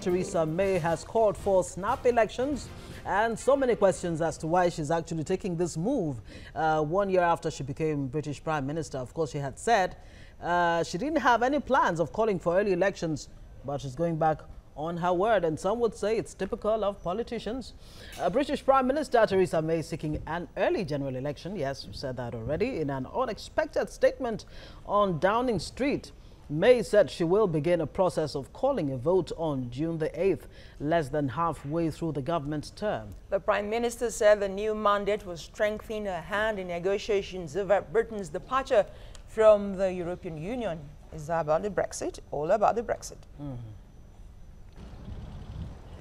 Theresa May has called for snap elections, and so many questions as to why she's actually taking this move. 1 year after she became British Prime Minister, of course, she had said she didn't have any plans of calling for early elections, but she's going back on her word, and some would say it's typical of politicians. British Prime Minister Theresa May seeking an early general election. Yes, we said that already. In an unexpected statement on Downing Street, May said she will begin a process of calling a vote on June the 8th, less than halfway through the government's term. The Prime Minister said the new mandate will strengthen her hand in negotiations over Britain's departure from the European Union. Is that about the Brexit? All about the Brexit.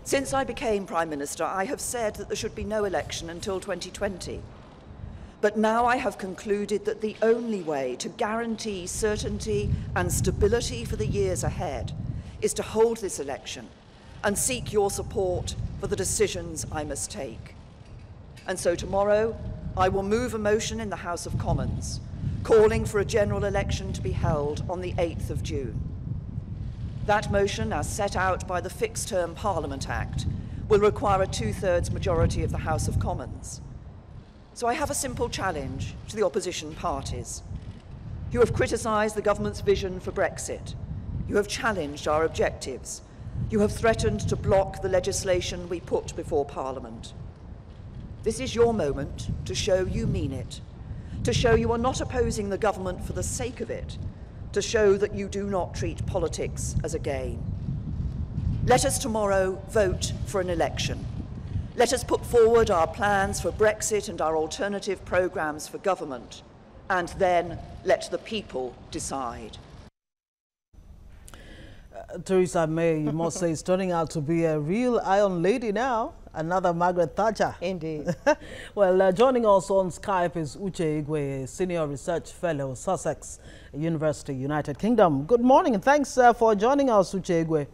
Since I became Prime Minister, I have said that there should be no election until 2020. But now I have concluded that the only way to guarantee certainty and stability for the years ahead is to hold this election and seek your support for the decisions I must take. And so tomorrow, I will move a motion in the House of Commons calling for a general election to be held on the 8th of June. That motion, as set out by the Fixed Term Parliament Act, will require a 2/3 majority of the House of Commons. So I have a simple challenge to the opposition parties. You have criticised the government's vision for Brexit. You have challenged our objectives. You have threatened to block the legislation we put before Parliament. This is your moment to show you mean it, to show you are not opposing the government for the sake of it, to show that you do not treat politics as a game. Let us tomorrow vote for an election. Let us put forward our plans for Brexit and our alternative programmes for government, and then let the people decide. Theresa May, you must say, is turning out to be a real iron lady now. Another Margaret Thatcher. Indeed. Well, joining us on Skype is Uche Igwe, a Senior Research Fellow, Sussex University, United Kingdom. Good morning, and thanks for joining us, Uche Igwe.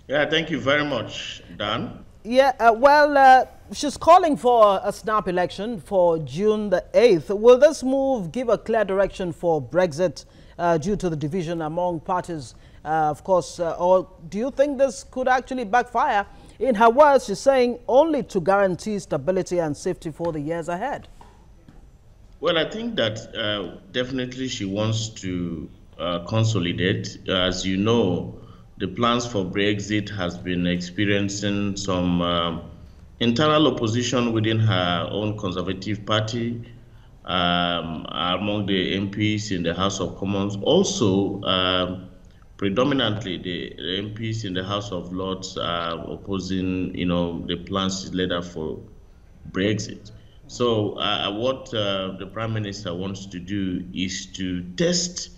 Yeah, thank you very much, Dan. Yeah, well, she's calling for a snap election for June the 8th. Will this move give a clear direction for Brexit due to the division among parties, of course, or do you think this could actually backfire? In her words, she's saying only to guarantee stability and safety for the years ahead. Well, I think that definitely she wants to consolidate. As you know, the plans for Brexit has been experiencing some internal opposition within her own Conservative Party, among the MPs in the House of Commons. Also, predominantly the MPs in the House of Lords are opposing, the plans laid out for Brexit. So what the Prime Minister wants to do is to test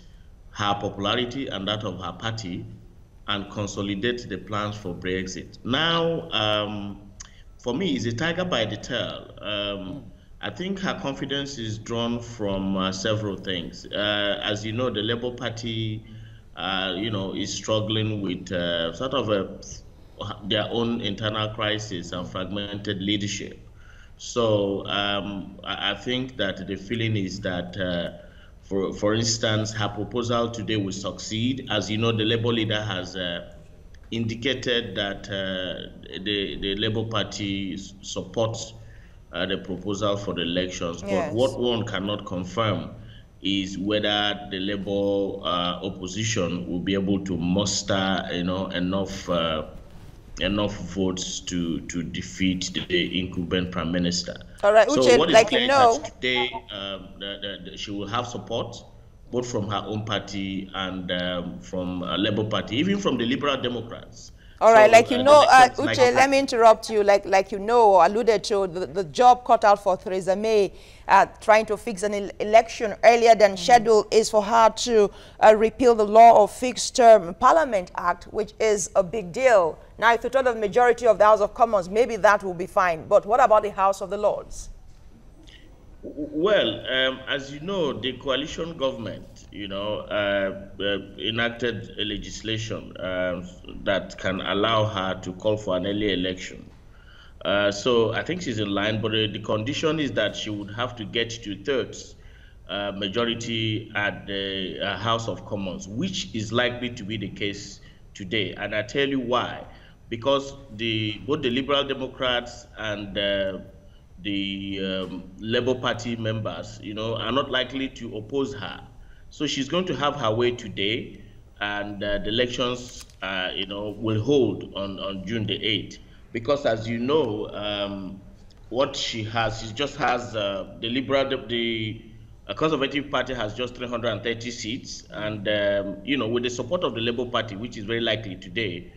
her popularity and that of her party and consolidate the plans for Brexit. Now, for me, it's a tiger by the tail. I think her confidence is drawn from several things. As you know, the Labour Party, is struggling with sort of their own internal crisis and fragmented leadership. So I think that the feeling is that for instance, her proposal today will succeed. As you know, the Labour leader has indicated that the Labour Party supports the proposal for the elections. Yes. But what one cannot confirm is whether the Labour opposition will be able to muster, enough votes to defeat the incumbent Prime Minister. All right, so Uche, what is like clear you know, today, she will have support both from her own party and from Labour Party, even from the Liberal Democrats. all right, So, Uche, let me interrupt you. Like you know, or alluded to, the job cut out for Theresa May trying to fix an election earlier than scheduled is for her to repeal the law of Fixed Term Parliament Act, which is a big deal. Now, if you told the majority of the House of Commons, maybe that will be fine. But what about the House of the Lords? Well, as you know, the coalition government, enacted a legislation that can allow her to call for an early election. So I think she's in line, but the condition is that she would have to get 2/3 majority at the House of Commons, which is likely to be the case today. And I tell you why. because both the Liberal Democrats and the Labour Party members, are not likely to oppose her. So she's going to have her way today, and the elections, will hold on June the 8th. Because as you know, what she just has the Conservative Party has just 330 seats, and with the support of the Labour Party, which is very likely today,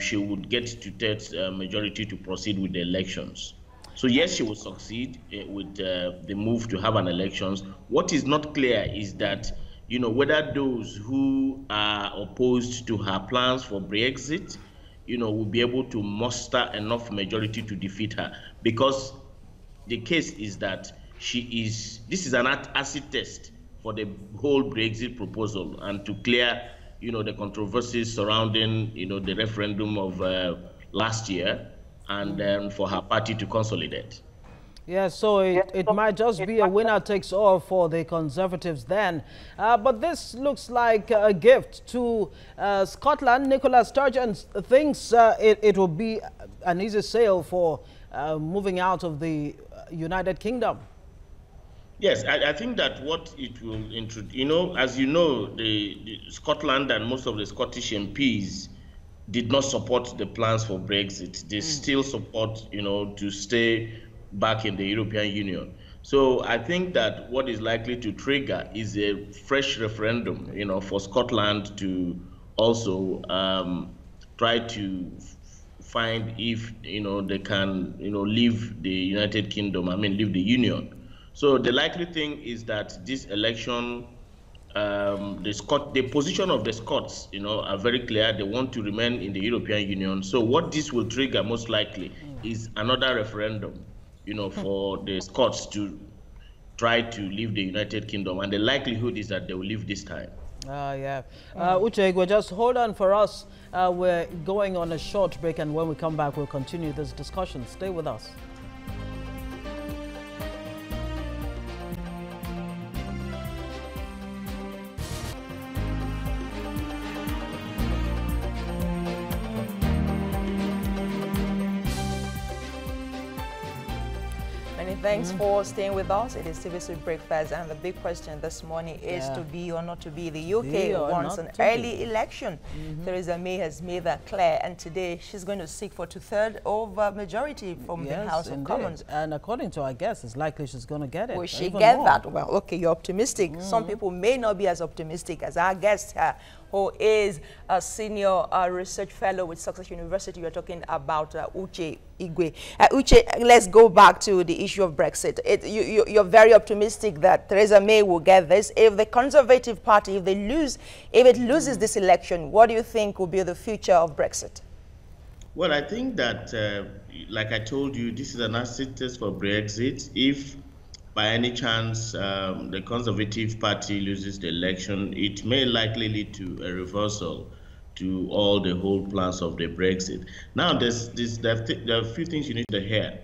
she would get to third majority to proceed with the elections. So yes, she will succeed with the move to have an elections. What is not clear is that, whether those who are opposed to her plans for Brexit, will be able to muster enough majority to defeat her. Because the case is that this is an acid test for the whole Brexit proposal, and to clear, the controversies surrounding, the referendum of last year, and then for her party to consolidate. Yeah, so it might just be a winner takes all for the Conservatives then. But this looks like a gift to Scotland. Nicola Sturgeon thinks it will be an easy sale for moving out of the United Kingdom. Yes, I think that what it will introduce, as you know, the Scotland and most of the Scottish MPs did not support the plans for Brexit. They still support, to stay back in the European Union. So I think that what is likely to trigger is a fresh referendum, for Scotland to also try to find if, they can, leave the United Kingdom, leave the Union. So the likely thing is that this election, the position of the Scots, are very clear. They want to remain in the European Union. So what this will trigger most likely is another referendum, for the Scots to try to leave the United Kingdom. And the likelihood is that they will leave this time. Yeah. Uche, just hold on for us. We're going on a short break, and when we come back, we'll continue this discussion. Stay with us. Thanks for staying with us. It is TVC Breakfast, and the big question this morning is to be or not to be. The UK wants an early election. Theresa May has made that clear, and today she's going to seek for 2/3 of majority from the House of Commons. And according to our guess, it's likely she's going to get it. Will she get that? Well, okay, you're optimistic. Some people may not be as optimistic as our guest here, who is a senior research fellow with Sussex University. We're talking about Uche Igwe. Uche, let's go back to the issue of Brexit. You're very optimistic that Theresa May will get this. If the Conservative Party, if it loses this election, what do you think will be the future of Brexit? Well, I think that, like I told you, this is an acid test for Brexit. If by any chance the Conservative Party loses the election, it may likely lead to a reversal to all the whole plans of the Brexit. Now, there are a few things you need to hear.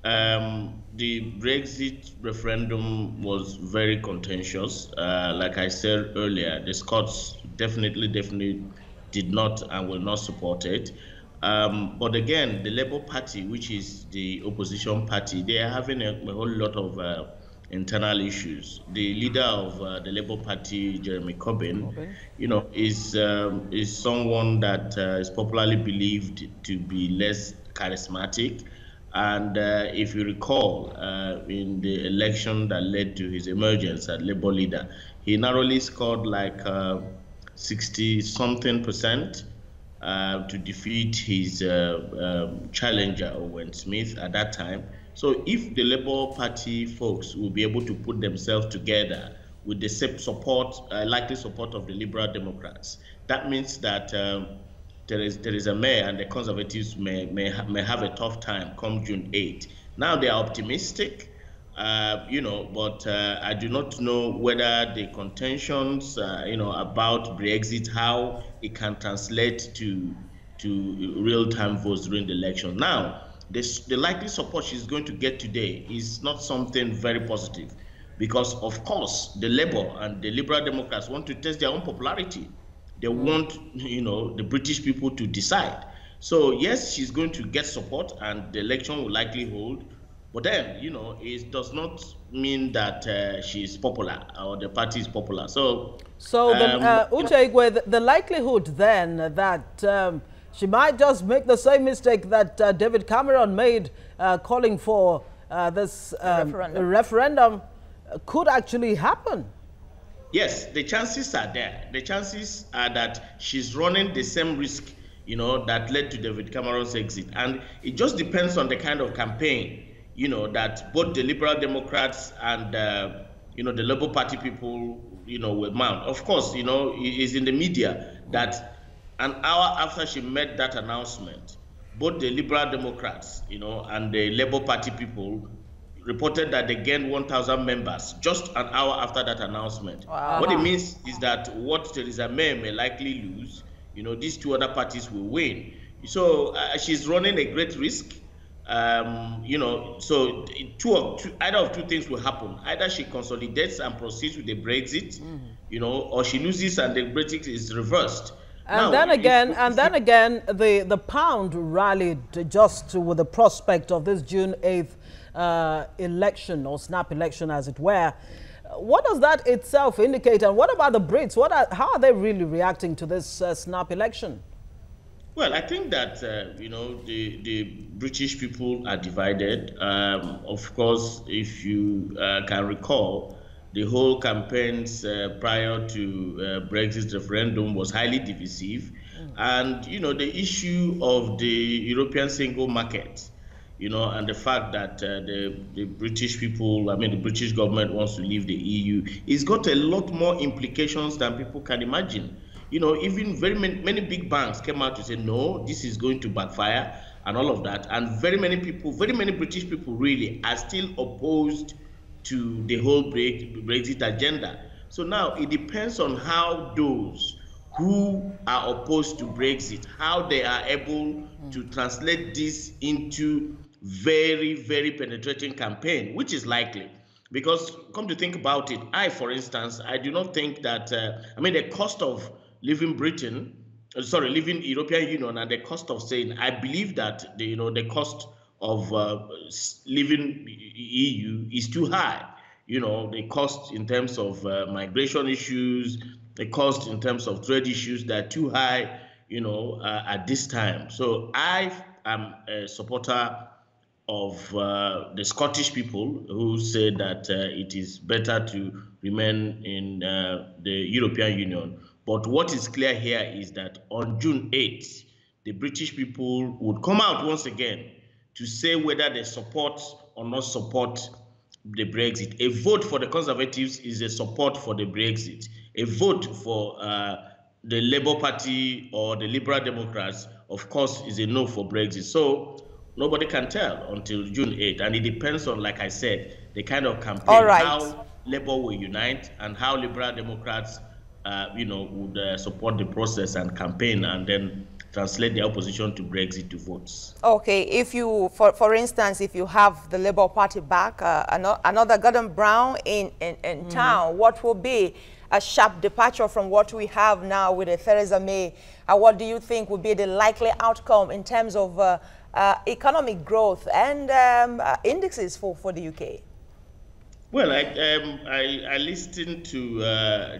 The Brexit referendum was very contentious. Like I said earlier, the Scots definitely did not and will not support it. But again, the Labour Party, which is the opposition party, they are having a whole lot of internal issues. The leader of the Labour Party, Jeremy Corbyn, is someone that is popularly believed to be less charismatic. And if you recall, in the election that led to his emergence as Labour leader, he narrowly scored like 60-something% to defeat his challenger, Owen Smith, at that time. So if the Labour Party folks will be able to put themselves together with the same likely support of the Liberal Democrats, that means that Theresa May and the Conservatives may have a tough time come June 8. Now they are optimistic, but I do not know whether the contentions, about Brexit, how it can translate to real-time votes during the election. Now, the likely support she's going to get today is not something very positive, because, of course, the Labour and the Liberal Democrats want to test their own popularity. They want, the British people to decide. So yes, she's going to get support and the election will likely hold. But then, it does not mean that she's popular or the party is popular. So, So, Uche Igwe, the likelihood then that she might just make the same mistake that David Cameron made calling for this referendum could actually happen. Yes, the chances are there. The chances are that she's running the same risk, that led to David Cameron's exit. And it just depends on the kind of campaign, that both the Liberal Democrats and, the Labour Party people, will mount. Of course, it is in the media that an hour after she made that announcement, both the Liberal Democrats, and the Labour Party people reported that they gained 1,000 members just an hour after that announcement. Wow. What it means is that what Theresa May likely lose, these two other parties will win. So she's running a great risk. So either of two things will happen. Either she consolidates and proceeds with the Brexit, or she loses and the Brexit is reversed. And then again, the pound rallied just with the prospect of this June 8th election, or snap election as it were. What does that itself indicate? And what about the Brits? How are they really reacting to this snap election? Well, I think that, the British people are divided. Of course, if you can recall, the whole campaigns prior to Brexit referendum was highly divisive. And, the issue of the European single market, and the fact that the British people, the British government wants to leave the EU, it's got a lot more implications than people can imagine. Even very many big banks came out to say, no, this is going to backfire and all of that. And very many British people really are still opposed to the whole Brexit agenda. So now it depends on how those who are opposed to Brexit, how they are able to translate this into very, very penetrating campaign, which is likely. Because come to think about it, for instance, I do not think that, the cost of leaving leaving European Union and the cost of saying, I believe that the cost of leaving EU is too high. The cost in terms of migration issues, the cost in terms of trade issues that are too high, at this time. So I am a supporter of the Scottish people who say that it is better to remain in the European Union. But what is clear here is that on June 8th, the British people would come out once again to say whether they support or not support the Brexit. A vote for the Conservatives is a support for the Brexit. A vote for the Labour Party or the Liberal Democrats, of course, is a no for Brexit. So nobody can tell until June 8th. And it depends on, like I said, the kind of campaign, how Labour will unite and how Liberal Democrats would support the process and campaign and then translate their opposition to Brexit to votes. Okay, if you, for instance, if you have the Labour Party back, another Gordon Brown in town, what will be a sharp departure from what we have now with Theresa May? What do you think would be the likely outcome in terms of economic growth and indexes for the UK? Well, I listened to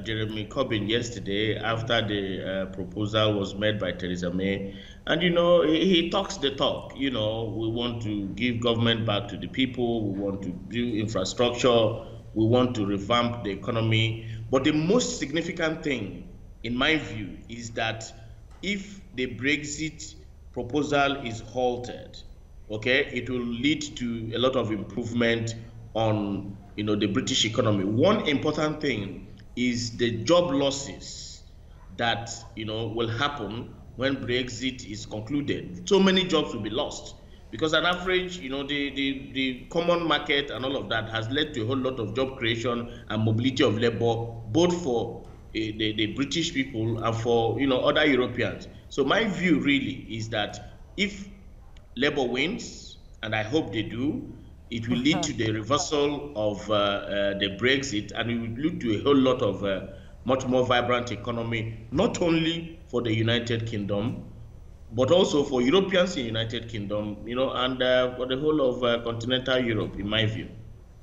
Jeremy Corbyn yesterday after the proposal was made by Theresa May. And, he talks the talk. We want to give government back to the people. We want to do infrastructure. We want to revamp the economy. But the most significant thing, in my view, is that if the Brexit proposal is halted, okay, it will lead to a lot of improvement on the British economy. One important thing is the job losses that will happen when Brexit is concluded. So many jobs will be lost because on average, the common market and all of that has led to a whole lot of job creation and mobility of labor, both for the British people and for other Europeans. So my view really is that if Labour wins, and I hope they do, it will lead to the reversal of the Brexit, and it will lead to a whole lot of much more vibrant economy, not only for the United Kingdom, but also for Europeans in United Kingdom, and for the whole of continental Europe, in my view.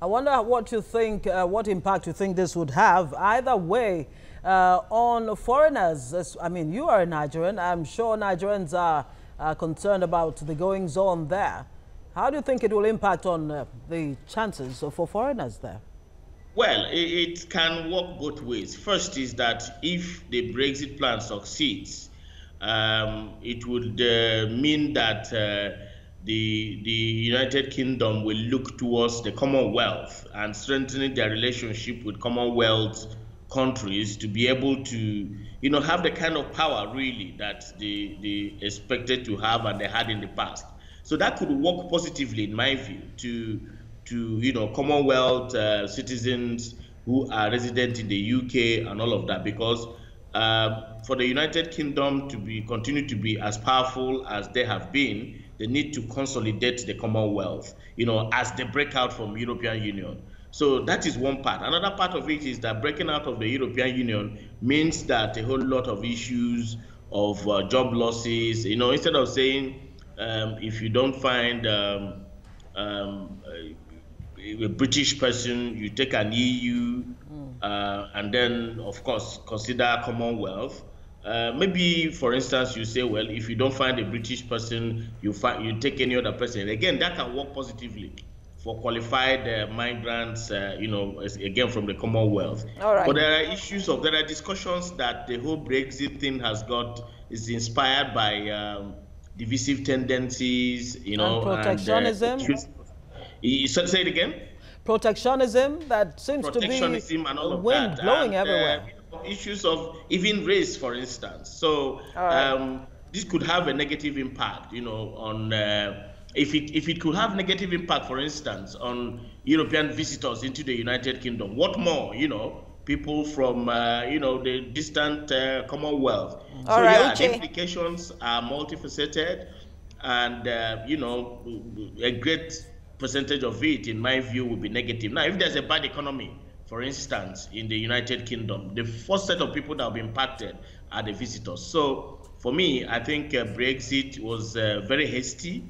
I wonder what you think, what impact you think this would have either way on foreigners. I mean, you are a Nigerian. I'm sure Nigerians are concerned about the goings on there. How do you think it will impact on the chances for foreigners there? Well, it can work both ways. First is that if the Brexit plan succeeds, it would mean that the United Kingdom will look towards the Commonwealth and strengthening their relationship with Commonwealth countries to be able to, have the kind of power really that they expected to have and they had in the past. So that could work positively, in my view, to Commonwealth citizens who are resident in the UK and all of that, because for the United Kingdom to continue to be as powerful as they have been, they need to consolidate the Commonwealth, as they break out from European Union. So that is one part. Another part of it is that breaking out of the European Union means that a whole lot of issues of job losses, instead of saying if you don't find a British person, you take an EU, and then, of course, consider Commonwealth. Maybe, for instance, you say, well, if you don't find a British person, you take any other person. Again, that can work positively for qualified migrants, again, from the Commonwealth. All right. But there are discussions that the whole Brexit thing is inspired by divisive tendencies, and protectionism. Say it again. Protectionism that seems to be and all of wind that. blowing everywhere. Issues of even race, for instance. So this could have a negative impact, on if it could have negative impact, for instance, on European visitors into the United Kingdom. What more, people from the distant Commonwealth. All right, the implications are multifaceted, and a great percentage of it, in my view, will be negative. Now, if there's a bad economy, for instance, in the United Kingdom, the first set of people that will be impacted are the visitors. So, for me, I think Brexit was very hasty,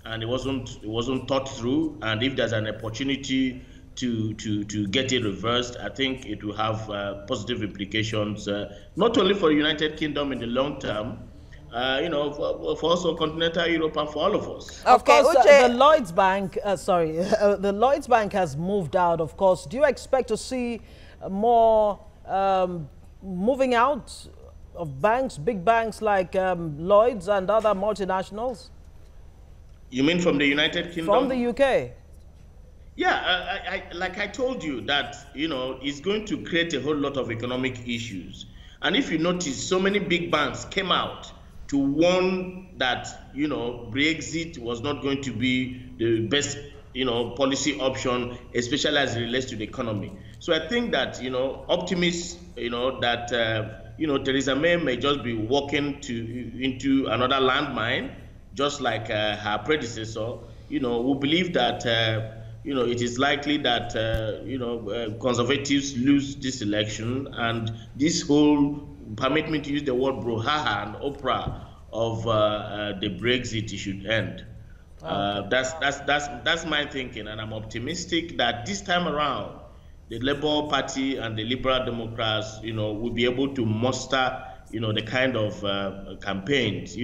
and it wasn't thought through. And if there's an opportunity to get it reversed, I think it will have positive implications, not only for the United Kingdom in the long term, for also continental Europe and for all of us. Of course, the Lloyds Bank, the Lloyds Bank has moved out, of course. Do you expect to see more moving out of banks, big banks like Lloyds and other multinationals? You mean from the United Kingdom? From the UK. Yeah, like I told you, that, it's going to create a whole lot of economic issues. And if you notice, so many big banks came out to warn that, Brexit was not going to be the best, policy option, especially as it relates to the economy. So I think that, optimists, that, Theresa May just be walking into another landmine, just like her predecessor, who believe that, it is likely that, conservatives lose this election, and this whole, permit me to use the word brouhaha and opera of the Brexit should end. Okay. That's my thinking, and I'm optimistic that this time around, the Labour Party and the Liberal Democrats, will be able to muster, the kind of campaigns,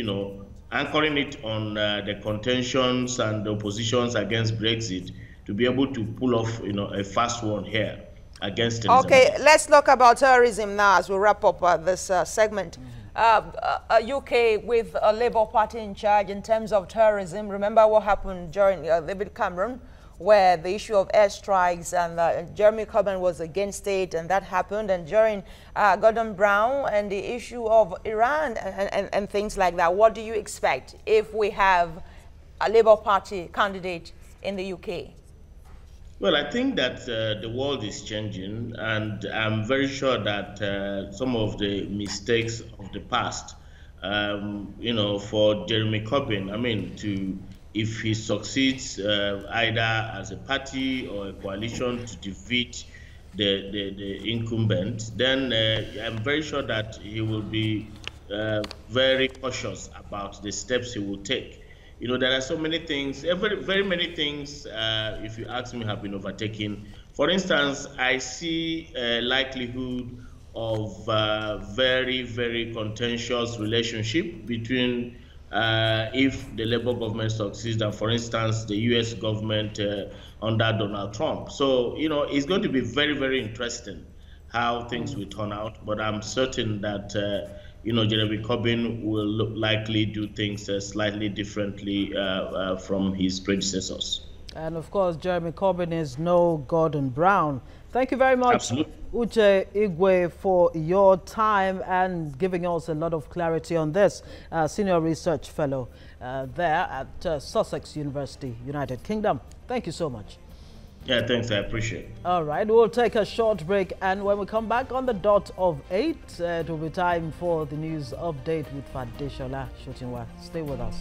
anchoring it on the contentions and the oppositions against Brexit, to be able to pull off, a fast one here against terrorism. Okay, let's talk about terrorism now as we wrap up this segment. UK with a Labour Party in charge in terms of terrorism. Remember what happened during David Cameron, where the issue of airstrikes and Jeremy Corbyn was against it, and that happened. And during Gordon Brown and the issue of Iran and things like that. What do you expect if we have a Labour Party candidate in the UK? Well, I think that the world is changing, and I'm very sure that some of the mistakes of the past, for Jeremy Corbyn, if he succeeds either as a party or a coalition to defeat the incumbent, then I'm very sure that he will be very cautious about the steps he will take. You know, there are so many things, very many things, if you ask me, have been overtaken. For instance, I see a likelihood of very contentious relationship between if the Labour government succeeds, and for instance, the US government under Donald Trump. So, you know, it's going to be very interesting how things will turn out, but I'm certain that you know, Jeremy Corbyn will likely do things slightly differently from his predecessors. And of course, Jeremy Corbyn is no Gordon Brown. Thank you very much, Absolutely. Uche Igwe, for your time and giving us a lot of clarity on this. Senior Research Fellow there at Sussex University, United Kingdom. Thank you so much. Yeah, thanks. I appreciate it. All right, we'll take a short break, and when we come back on the dot of 8, it will be time for the news update with Fadeshola Shotinwa. Stay with us.